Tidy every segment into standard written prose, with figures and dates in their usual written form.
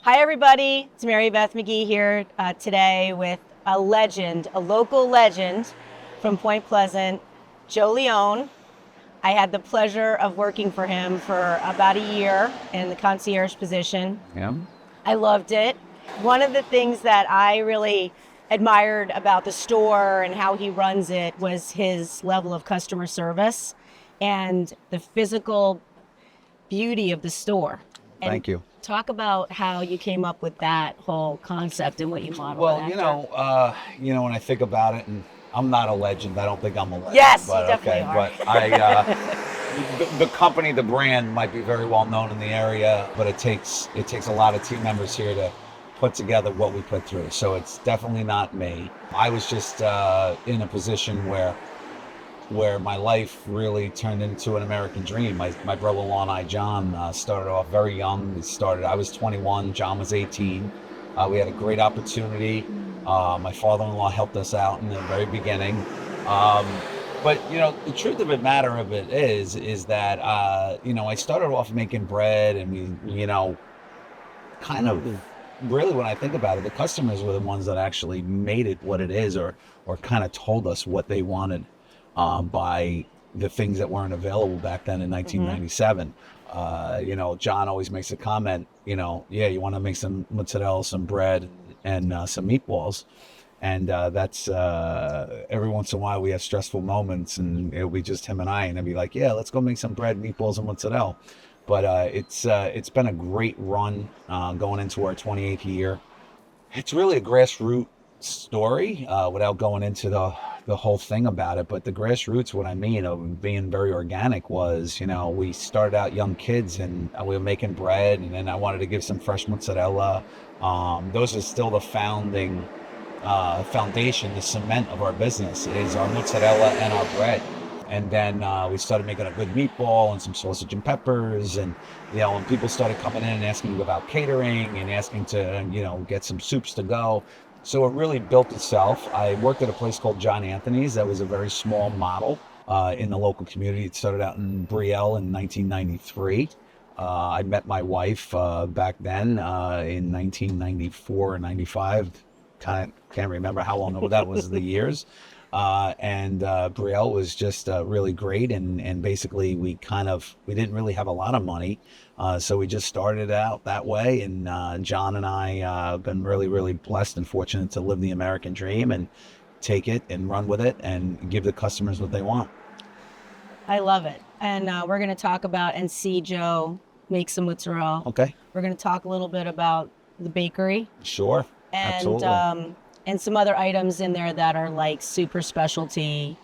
Hi, everybody. It's Marybeth McGee here today with a legend, a local legend from Point Pleasant, Joe Leone. I had the pleasure of working for him for about a year in the concierge position. Yeah. I loved it. One of the things that I really admired about the store and how he runs it was his level of customer service and the physical beauty of the store. And Thank you. talk about how you came up with that whole concept and what you modeled. Well, after. when I think about it, and I'm not a legend. I don't think I'm a legend. Yes, but, you definitely are. But the company, the brand might be very well known in the area, but it takes a lot of team members here to put together what we put through. So it's definitely not me. I was just in a position where my life really turned into an American dream. My brother-in-law and I, John, started off very young. I was 21, John was 18. We had a great opportunity. My father-in-law helped us out in the very beginning. But the truth of the matter of it is that I started off making bread, and we kind of really, when I think about it, the customers were the ones that actually made it what it is, or kind of told us what they wanted. By the things that weren't available back then in 1997. John always makes a comment, you want to make some mozzarella, some bread, and some meatballs. And that's every once in a while we have stressful moments, and it'll be just him and I, and I'd be like, yeah, let's go make some bread, meatballs, and mozzarella. But it's been a great run going into our 28th year. It's really a grassroots story without going into the whole thing about it, but the grassroots, what I mean of being very organic was, we started out young kids and we were making bread, and then I wanted to give some fresh mozzarella. Those are still the foundation, the cement of our business is our mozzarella and our bread. And then we started making a good meatball and some sausage and peppers, and when people started coming in and asking about catering and asking to get some soups to go. So it really built itself. I worked at a place called John Anthony's. That was a very small model in the local community. It started out in Brielle in 1993. I met my wife back then in 1994 or 95. Kind of can't remember how long ago that was, the years. And Brielle was just really great. And basically we didn't really have a lot of money. So we just started out that way, and John and I have been really, really blessed and fortunate to live the American dream and take it and run with it and give the customers what they want. I love it. And we're going to talk about and see Joe make some mozzarella. Okay. We're going to talk a little bit about the bakery. Sure. And, absolutely. And some other items in there that are like super specialty.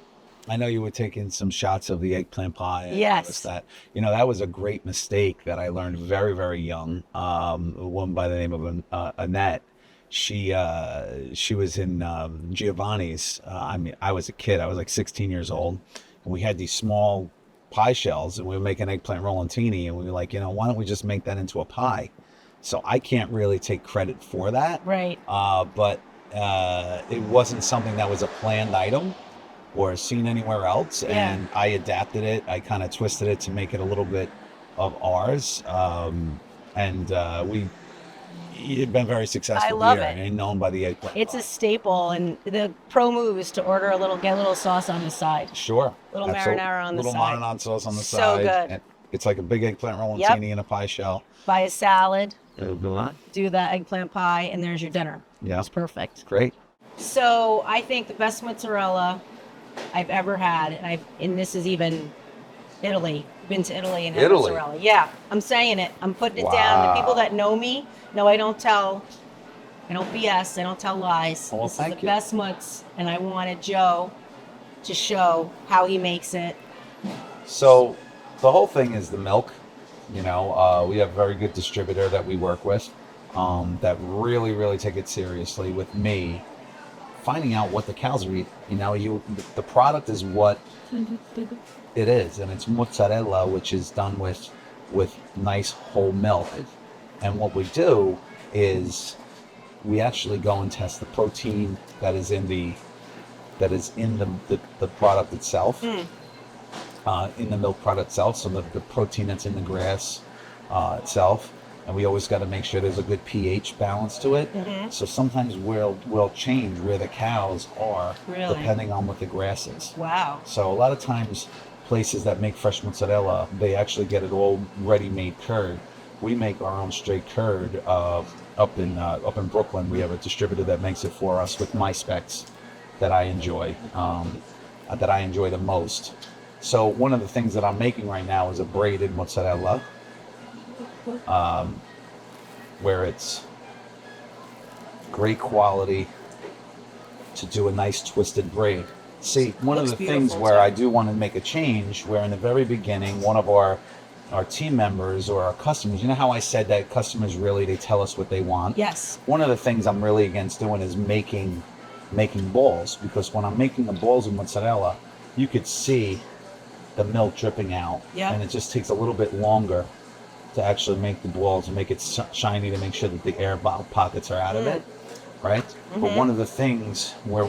I know you were taking some shots of the eggplant pie. Yes. That was a great mistake that I learned very, very young. A woman by the name of Annette. She was in Giovanni's. I was a kid. I was like 16 years old. And we had these small pie shells, and we were making eggplant rollantini. And we were like, why don't we just make that into a pie? So I can't really take credit for that. Right. But it wasn't something that was a planned item or seen anywhere else, and I adapted it. I kind of twisted it to make it a little bit of ours, and we've been very successful. I love here it. And known by the eggplant. It's a staple, and the pro move is to order get a little sauce on the side. Sure. Little marinara on the side. Little marinara sauce on the so side. So good. And it's like a big eggplant rollantini in a pie shell. Buy a salad. Do the eggplant pie, and there's your dinner. Yeah. It's perfect. Great. So I think the best mozzarella I've ever had, and this is even Italy. Been to Italy and had mozzarella. Yeah, I'm saying it. I'm putting it down. The people that know me know I don't BS. I don't tell lies. Well, this is the best mozz, and I wanted Joe to show how he makes it. So the whole thing is the milk. We have a very good distributor that we work with that really, really take it seriously with me. Finding out what the cows are eating. The product is what it is, and it's mozzarella, which is done with nice whole milk. And what we do is we actually go and test the protein that is in the product itself. In the milk product itself, so the protein that's in the grass itself. and we always got to make sure there's a good pH balance to it. So sometimes we'll change where the cows are, Really? depending on what the grass is. Wow. So a lot of times, places that make fresh mozzarella, they actually get it all ready-made curd. We make our own straight curd up in Brooklyn. We have a distributor that makes it for us with my specs that I enjoy, the most. So one of the things that I'm making right now is a braided mozzarella, where it's great quality to do a nice twisted braid. See, one of the things where I do want to make a change, where in the very beginning, one of our team members or our customers, you know how I said that customers really, they tell us what they want? Yes. One of the things I'm really against doing is making balls, because when I'm making the balls of mozzarella, you could see the milk dripping out. Yeah. And it just takes a little bit longer to actually make the balls and make it shiny, to make sure that the air pockets are out of it, right? But one of the things where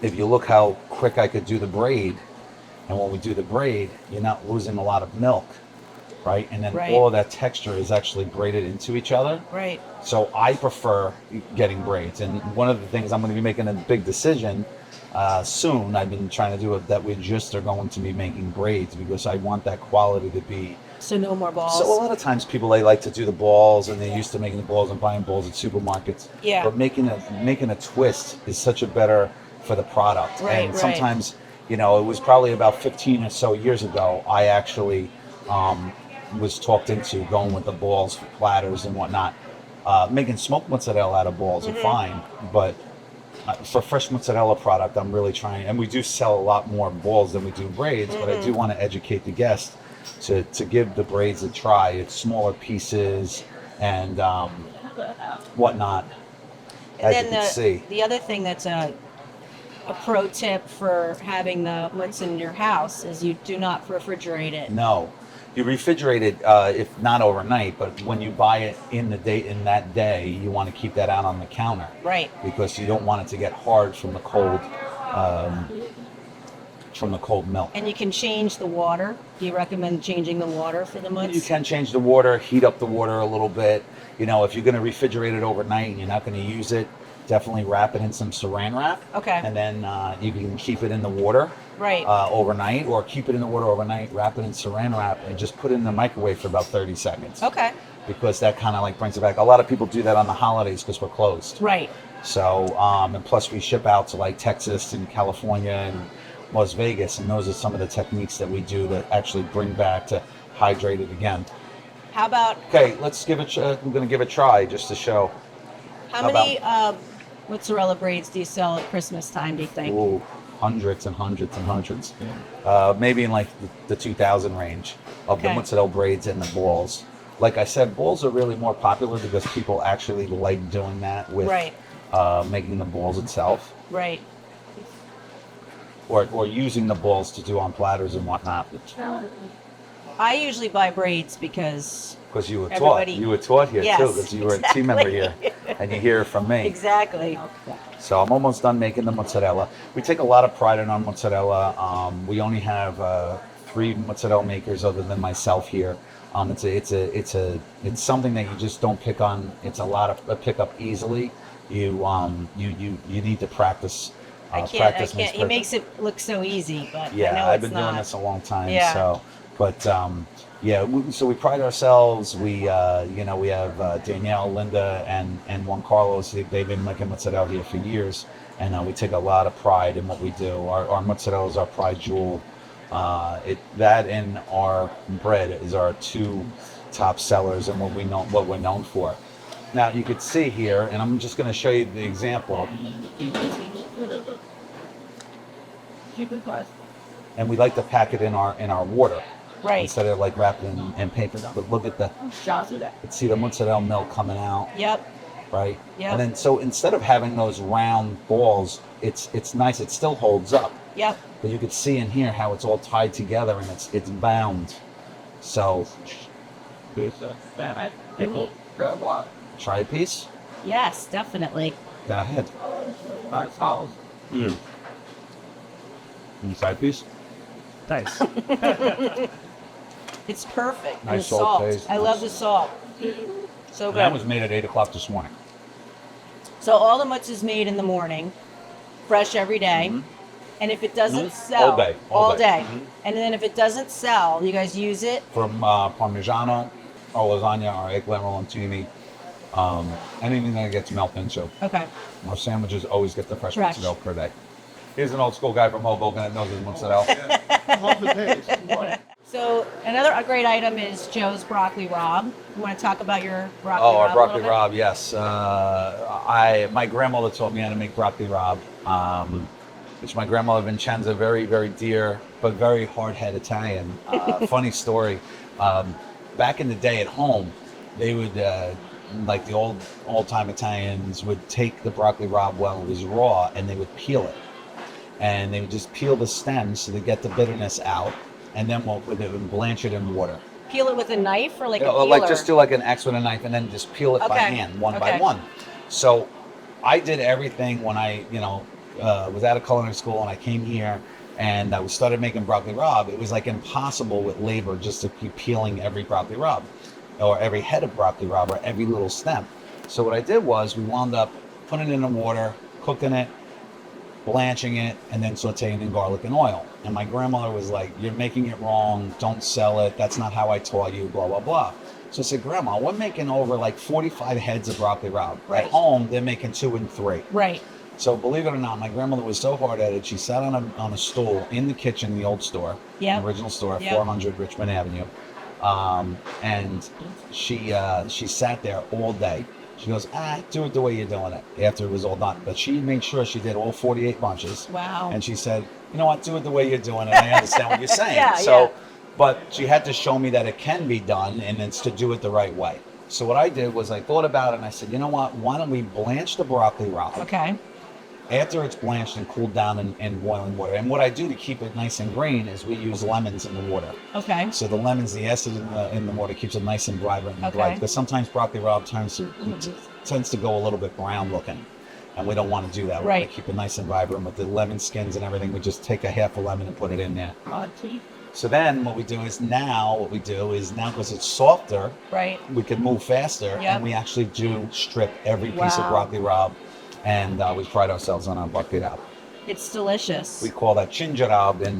if you look how quick I could do the braid, and when we do the braid, you're not losing a lot of milk, right? And then all of that texture is actually braided into each other. Right. So I prefer getting braids. And one of the things, I'm going to be making a big decision soon. I've been trying to do it that we just are going to be making braids, because I want that quality to be. So no more balls. So a lot of times people, they like to do the balls, and they're used to making the balls and buying balls at supermarkets. Yeah. But making a twist is such a better for the product. Right, and sometimes, it was probably about 15 or so years ago, I actually was talked into going with the balls for platters and whatnot. Making smoked mozzarella out of balls are fine, but for fresh mozzarella product, I'm really trying, and we do sell a lot more balls than we do braids, but I do want to educate the guest to give the braids a try. It's smaller pieces and whatnot, And as you can see. The other thing that's a pro tip for having the mozz in your house is you do not refrigerate it. No. You refrigerate it, if not overnight, but when you buy it in that day, you want to keep that out on the counter. Right. Because you don't want it to get hard from the cold milk. And you can change the water. Do you recommend changing the water for the mozz? You can change the water, heat up the water a little bit. If you're going to refrigerate it overnight and you're not going to use it, definitely wrap it in some saran wrap. Okay. And then you can keep it in the water. Right. Overnight, or keep it in the water overnight, wrap it in saran wrap, and just put it in the microwave for about 30 seconds. Okay. Because that kind of brings it back. A lot of people do that on the holidays because we're closed. Right. So, and plus we ship out to Texas and California and Las Vegas, and those are some of the techniques that we do to actually bring back to hydrate it again. How about? Okay, let's give it. I'm going to give it a try just to show. How many mozzarella braids do you sell at Christmas time, do you think? Ooh, hundreds and hundreds and hundreds. Maybe in the 2,000 range of the mozzarella braids and the balls. Like I said, balls are really more popular because people actually like doing that with making the balls itself. Right. Or using the balls to do on platters and whatnot. I usually buy braids because you were taught. You were taught here too, because you were a team member here, and you hear it from me. Exactly. So I'm almost done making the mozzarella. We take a lot of pride in our mozzarella. We only have 3 mozzarella makers other than myself here. It's something that you just don't pick on. It's pick up easily. You need to practice. I can't. He makes it look so easy, but yeah, I know I've it's been doing this a long time. Yeah. So, but so we pride ourselves. We we have Danielle, Linda, and Juan Carlos. They've been making mozzarella here for years, and we take a lot of pride in what we do. Our mozzarella is our pride jewel. That and our bread is our 2 top sellers and what we're known for. Now you could see here, and I'm just going to show you the example. And we like to pack it in our water, right, instead of wrapping in paper. But look at see the mozzarella milk coming out. Yep. Right. Yep. And then so instead of having those round balls, it's nice. It still holds up. Yep. But you can see in here how it's all tied together and it's bound. So. Try a piece? Yes, definitely. Go ahead. You try a piece? Nice. It's perfect. And Nice the salt salt. taste. I love the salt. So And that good. was made at 8 o'clock this morning. So all the mutts is made in the morning, fresh every day. And if it doesn't sell, All day. all day. Mhm. And then if it doesn't sell, you guys use it. From Parmigiano, or lasagna, or eggplant rollantini, anything that gets milk into. Okay. Our sandwiches always get the fresh Fresh. mozzarella per day. Here's an old school guy from Hoboken that knows his mozzarella. So another great item is Joe's broccoli rabe. You want to talk about your broccoli Oh, rabe our broccoli a little rabe, yes. My grandmother taught me how to make broccoli rabe, which my grandmother Vincenza, very, very dear, but very hard-head Italian. Funny story. Back in the day at home, they would, like the old-time Italians, would take the broccoli rabe while it was raw, and they would peel it. And they would just peel the stems so they get the bitterness out, and then they would blanch it in water. bit. Peel it with a knife or like a Yeah, peeler? like just do like an X with a knife and then just peel it by Okay. hand, one by Okay. one. So I did everything when I, was out of culinary school and I came here and I started making broccoli rabe. It was like impossible with labor just to keep peeling every broccoli rabe or every head of broccoli rabe or every little stem. So what I did was we wound up putting it in the water, cooking it, blanching it, and then sauteing in garlic and oil. And my grandmother was like, "You're making it wrong. Don't sell it. That's not how I taught you, blah, blah, blah." So I said, "Grandma, we're making over like 45 heads of broccoli rabe. Right. At home, they're making 2 and 3. Right. So believe it or not, my grandmother was so hard-headed, she sat on a stool in the kitchen, the old store, Yep. the original store, Yep. 400 Richmond Avenue. And she sat there all day. She goes, do it the way you're doing it, after it was all done. But she made sure she did all 48 bunches. Wow. And she said, "You know what, do it the way you're doing it. I understand what you're saying." Yeah, so, yeah. But she had to show me that it can be done, and it's to do it the right way. So what I did was I thought about it, and I said, "You know what, why don't we blanch the broccoli rabe?" Okay. After it's blanched and cooled down in boiling water. And what I do to keep it nice and green is we use lemons in the water. Okay. So the lemons, the acid in the water keeps it nice and vibrant and Okay. bright. Because sometimes broccoli rabe tends to go a little bit brown looking. And we don't want to do that. We Right. want to keep it nice and vibrant with the lemon skins and everything. We just take a half a lemon and put it in there. So then what we do is now, because it's softer, Right. we can move faster. Yep. And we actually do strip every piece of Wow. broccoli rabe. And we pride ourselves on our broccoli rabe. It's delicious. We call that chinjarab in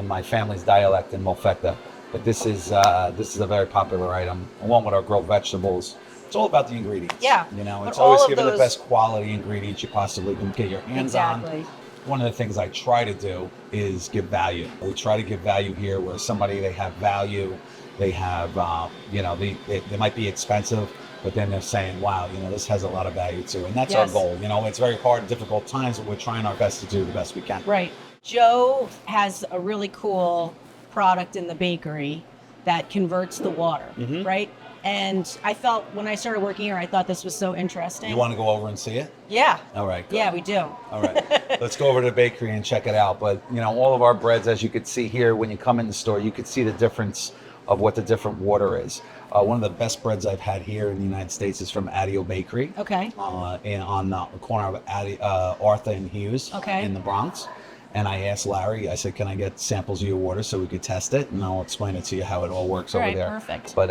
my family's dialect in Molfetta. But this is a very popular item, along with our grilled vegetables. It's all about the ingredients. Yeah. It's But all always of giving the those- best quality ingredients you possibly can get your hands on. Exactly. One of the things I try to do is give value. We try to give value here where they have value, they have, they might be expensive, but then they're saying, wow, this has a lot of value too. And that's our Yes. goal. It's very hard, difficult times, but we're trying our best to do the best we can. Right. Joe has a really cool product in the bakery that converts the water, Mhm. right? And I felt when I started working here, I thought this was so interesting. You want to go over and see it? Yeah. All right. Good. Yeah, we do. All right. Let's go over to the bakery and check it out. But, all of our breads, as you could see here, when you come in the store, you could see the difference of what the different water is. One of the best breads I've had here in the United States is from Adio Bakery. Okay. On the corner of Arthur and Hughes Okay. in the Bronx. And I asked Larry, I said, "Can I get samples of your water so we could test it?" And I'll explain it to you how it all works All over right, there. perfect. But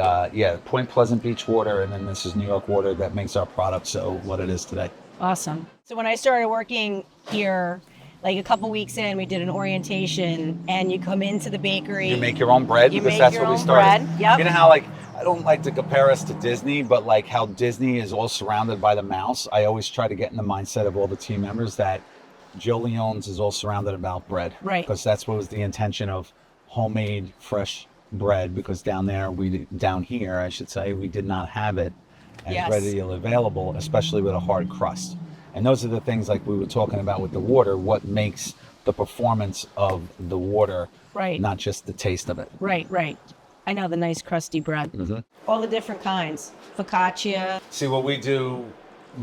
Point Pleasant Beach water, and then this is New York water that makes our product so what it is today. Awesome. So when I started working here, like a couple weeks in, we did an orientation, and you come into the bakery. You make your own bread You because make that's your what we own started. bread, yep. You know how I don't like to compare us to Disney, but like how Disney is all surrounded by the mouse. I always try to get in the mindset of all the team members that Joe Leone's is all surrounded about bread. Right. Because that's what was the intention of homemade fresh bread. Because down here, I should say, we did not have it as Yes. readily available, especially with a hard crust. And those are the things like we were talking about with the water. What makes the performance of the water, Right. not just the taste of it. Right, right. I know the nice crusty bread. Mhm. All the different kinds. Focaccia. See, what we do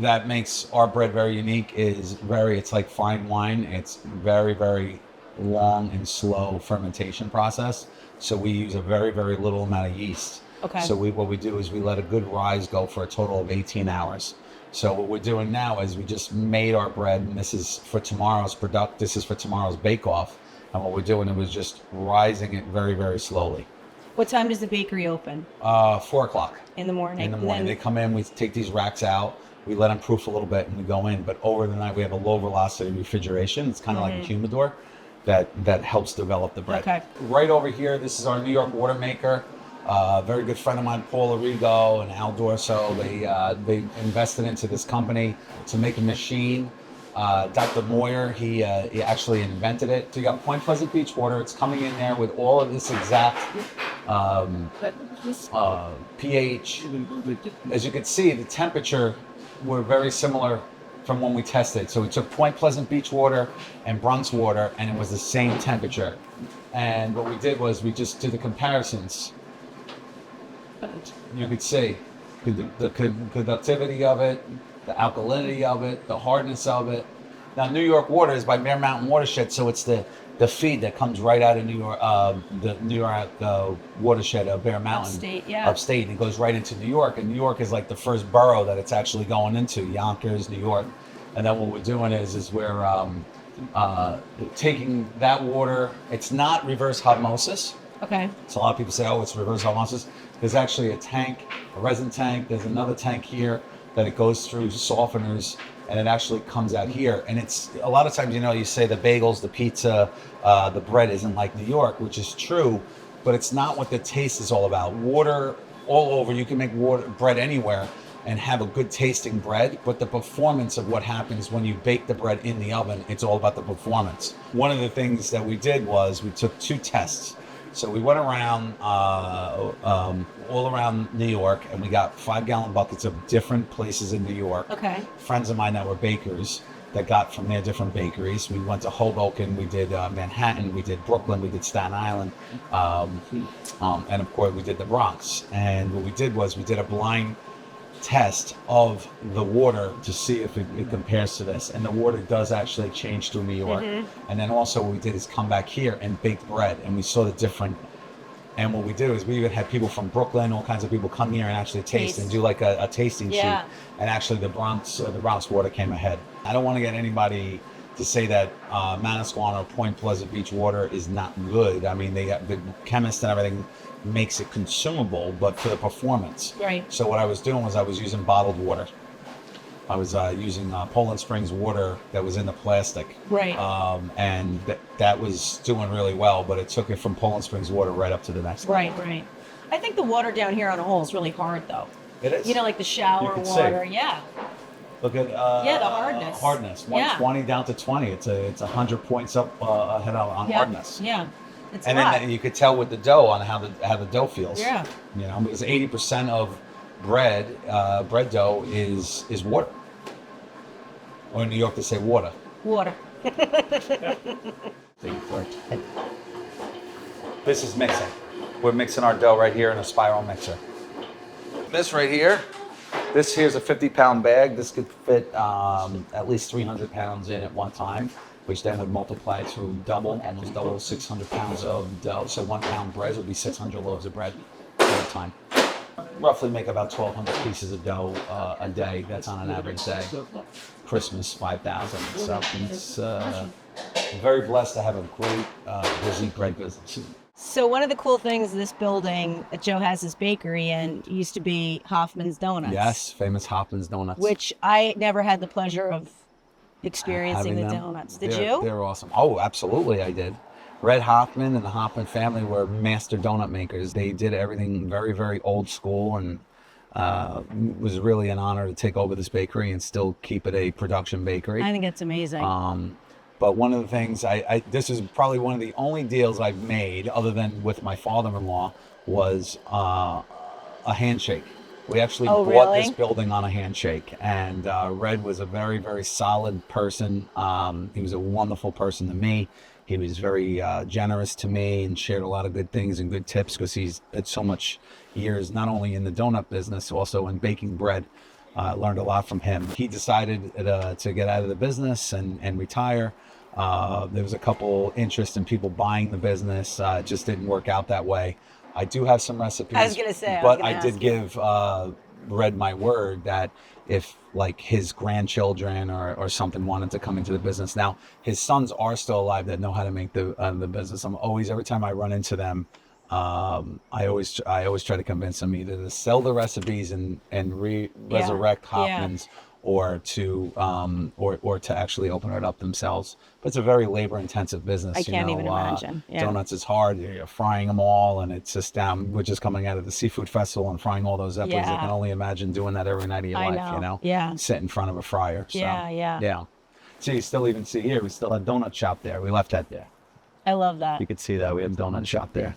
that makes our bread very unique is it's like fine wine. It's very, very long and slow fermentation process. So we use a very, very little amount of yeast. Okay. So what we do is we let a good rise go for a total of 18 hours. So what we're doing now is we just made our bread, and this is for tomorrow's bake-off. And what we're doing is just rising it very, very slowly. What time does the bakery open? 4 o'clock In the morning. in the morning. They come in, we take these racks out, we let them proof a little bit, and we go in. But over the night, we have a low velocity refrigeration. It's kind of like a humidor that helps develop the bread. Okay. Right over here, this is our New York water maker. Very good friend of mine, Paul Arrigo and Al Dorso. They invested into this company to make a machine. Dr. Moyer, he actually invented it. So you got Point Pleasant Beach water. It's coming in there with all of this exact pH. As you can see, the temperature were very similar from when we tested. So we took Point Pleasant Beach water and Bronx water, and it was the same temperature. And what we did was we just did the comparisons. You could see the conductivity of it, the alkalinity of it, the hardness of it. Now, New York water is by Bear Mountain Watershed, so it's the feed that comes right out of New York, the New York watershed of Bear Mountain. Upstate, and it goes right into New York. And New York is like the first borough that it's actually going into, Yonkers, New York. And then what we're doing is we're taking that water. It's not reverse osmosis. Okay. So a lot of people say, oh, it's reverse osmosis. There's actually a tank, a resin tank. There's another tank here that it goes through softeners, and it actually comes out here. And it's a lot of times, you say the bagels, the pizza, the bread isn't like New York, which is true, but it's not what the taste is all about. Water all over. You can make bread anywhere and have a good tasting bread, but the performance of what happens when you bake the bread in the oven, it's all about the performance. One of the things that we did was we took 2 tests. So we went around all around New York, and we got 5-gallon buckets of different places in New York. Okay. Friends of mine that were bakers that got from their different bakeries. We went to Hoboken, we did Manhattan, we did Brooklyn, we did Staten Island, and of course we did the Bronx. And what we did was we did a blind test of the water to see if it compares to this, and the water does actually change to New York. And then also what we did is come back here and bake bread, and we saw the different. And what we did is we even had people from Brooklyn, all kinds of people come here and actually taste and do like a tasting sheet. And actually the Bronx water came ahead. I don't want to get anybody to say that Manasquan or Point Pleasant Beach water is not good. I mean, they have the chemist and everything makes it consumable, but for the performance. Right. So what I was doing was I was using bottled water. I was using Poland Springs water that was in the plastic. Right. And that was doing really well, but it took it from Poland Springs water right up to the next Right. I think the water down here on a whole is really hard, though. It is. Like the shower You can water. see. Yeah. Look at the hardness. Hardness. 120 down to 20. It's 100 points up ahead on hardness. Yeah. It's And a lot. then you could tell with the dough on how the dough feels. Yeah. Because 80% of bread dough is water. Or in New York they say water. Water. This is mixing. We're mixing our dough right here in a spiral mixer. This right here, this here's a 50-pound bag. This could fit at least 300 pounds in at one time, which then would multiply to almost double 600 pounds of dough. So 1 pound bread would be 600 loaves of bread at a time. Roughly make about 1,200 pieces of dough a day. That's on an average day. Christmas, 5,000. So it's very blessed to have a great, busy bread business. So one of the cool things in this building that Joe has his bakery in used to be Hoffman's Donuts. Yes, famous Hoffman's Donuts. Which I never had the pleasure of experiencing the donuts. Did you? They're awesome. Oh, absolutely I did. Red Hoffman and the Hoffman family were master donut makers. They did everything very, very old school, and it was really an honor to take over this bakery and still keep it a production bakery. I think it's amazing. But one of the things, this is probably one of the only deals I've made, other than with my father-in-law, was a handshake. We actually bought this building on a handshake, and Red was a very, very solid person. He was a wonderful person to me. He was very generous to me and shared a lot of good things and good tips because he's had so much years, not only in the donut business, also in baking bread. Learned a lot from him. He decided to get out of the business and retire. There was a couple interest in people buying the business. It just didn't work out that way. I do have some recipes. I was going to say, but I did give Red my word that if like his grandchildren or something wanted to come into the business. Now his sons are still alive that know how to make the business. I'm always, every time I run into them, I always try to convince them either to sell the recipes and resurrect Hoffman's, or to actually open it up themselves. But it's a very labor intensive business. I can't even imagine. Yeah. Donuts is hard. You're frying them all, and it's just we're just coming out of the seafood festival and frying all those Zeppelis. I can only imagine doing that every night of your life. You know, sit in front of a fryer. So, yeah. So you still even see here, we still have donut shop there. We left that there. I love that. You could see that we have donut shop there.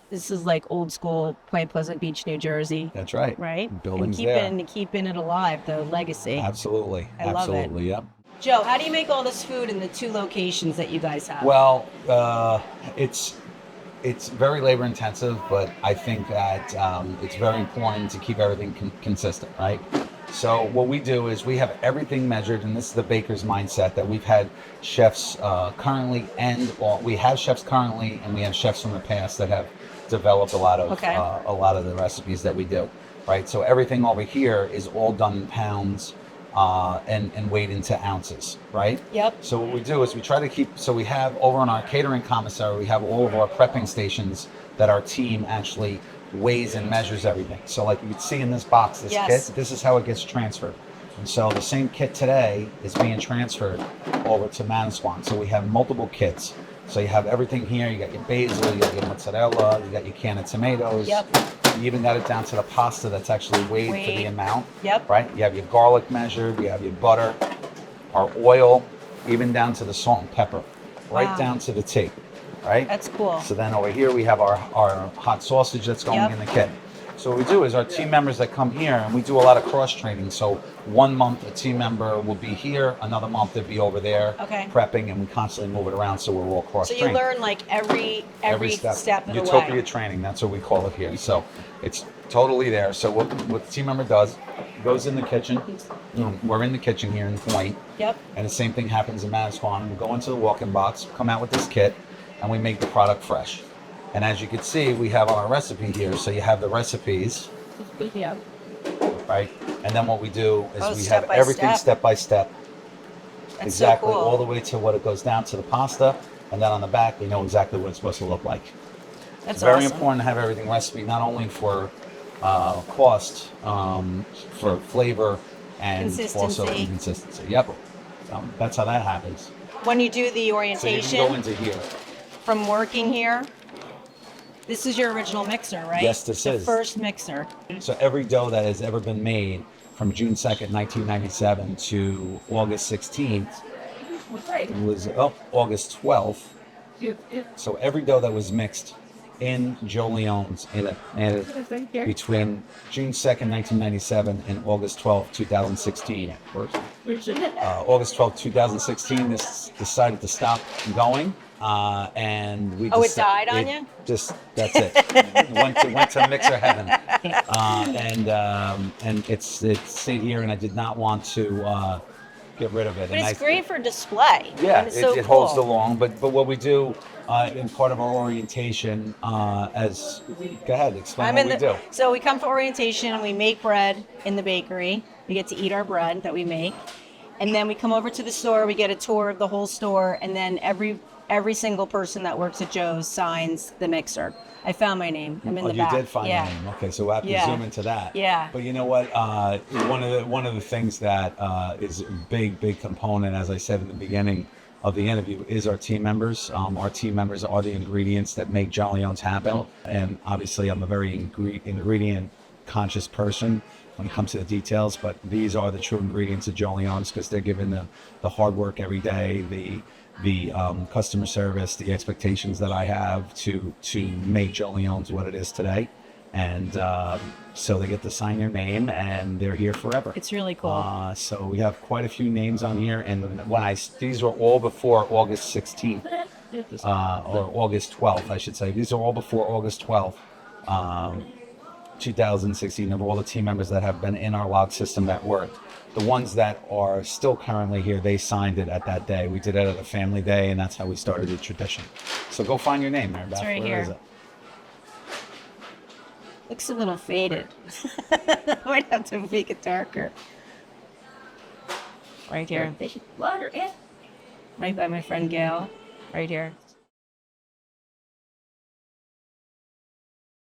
This is like old school Point Pleasant Beach, New Jersey. That's right. Right? Buildings and keeping it alive, the legacy. Absolutely. I love it. Yep. Joe, how do you make all this food in the 2 locations that you guys have? Well, it's very labor intensive, but I think that it's very important to keep everything consistent, right? So what we do is we have everything measured, and this is the baker's mindset that we've had chefs currently, we have chefs currently, and we have chefs from the past that have developed a lot of the recipes that we do, right? So everything over here is all done in pounds and weighed into ounces, right? Yep. So what we do is we try to keep, so we have over in our catering commissary, we have all of our prepping stations that our team actually weighs and measures everything. So like you can see in this box, this kit, this is how it gets transferred. And so the same kit today is being transferred over to Manasquan. So we have multiple kits. So you have everything here. You got your basil, you got your mozzarella, you got your can of tomatoes. Yep. You even got it down to the pasta that's actually weighed for the amount. Yep. Right? You have your garlic measured, you have your butter, our oil, even down to the salt and pepper, right down to the T. Right? That's cool. So then over here we have our hot sausage that's going in the kit. So what we do is our team members that come here, and we do a lot of cross training. So 1 month a team member will be here, another month they'll be over there prepping, and we constantly move it around so we're all cross trained. So you learn like every step of the way. Utopia training, that's what we call it here. So it's totally there. So what the team member does, goes in the kitchen. We're in the kitchen here in Point. Yep. And the same thing happens in Manasquan. We go into the walk-in box, come out with this kit, and we make the product fresh. And as you can see, we have our recipe here. So you have the recipes, right? And then what we do is we have everything step by step. That's exactly, so cool. all the way to what it goes down to the pasta. And then on the back, we know exactly what it's supposed to look like. That's It's very awesome. important to have everything recipe, not only for cost, for flavor, and also consistency. Yep. That's how that happens. When you do the So orientation, you can go into here. from working here, this is your original mixer, right? Yes, this is. The first mixer. So every dough that has ever been made from June 2nd, 1997 to August 16th was August 12th. So every dough that was mixed in Joe Leone's between June 2nd, 1997 and August 12th, 2016. August 12th, 2016, this decided to stop going. And we it died on you? That's it. went to mixer heaven. And it stayed here, and I did not want to get rid of it. But it's great for display. Yeah, it's so it cool. holds the long. But what we do in part of our orientation, go ahead, explain what we do. So we come for orientation and we make bread in the bakery. We get to eat our bread that we make. And then we come over to the store, we get a tour of the whole store, and then every single person that works at Joe's signs the mixer. I found my name. I'm in the back. You did find your name. Okay, so we'll have to zoom into that. Yeah. But you know what? One of the things that is a big component, as I said in the beginning of the interview, is our team members. Our team members are the ingredients that make Joe Leone's happen. And obviously, I'm a very ingredient conscious person when it comes to the details, but these are the true ingredients of Joe Leone's, because they're given the hard work every day, the customer service, the expectations that I have to make Joe Leone's what it is today. And so they get to sign their name, and they're here forever. It's really cool. So we have quite a few names on here, and these were all before August 16th, or August 12th, I should say. These are all before August 12th, 2016, of all the team members that have been in our log system that worked. The ones that are still currently here, they signed it at that day. We did it at a family day, and that's how we started the tradition. So go find your name, Marybeth. It's right Where here. is it? Looks a little faded. I might have to make it darker. Right here. Right by my friend Gail. Right here.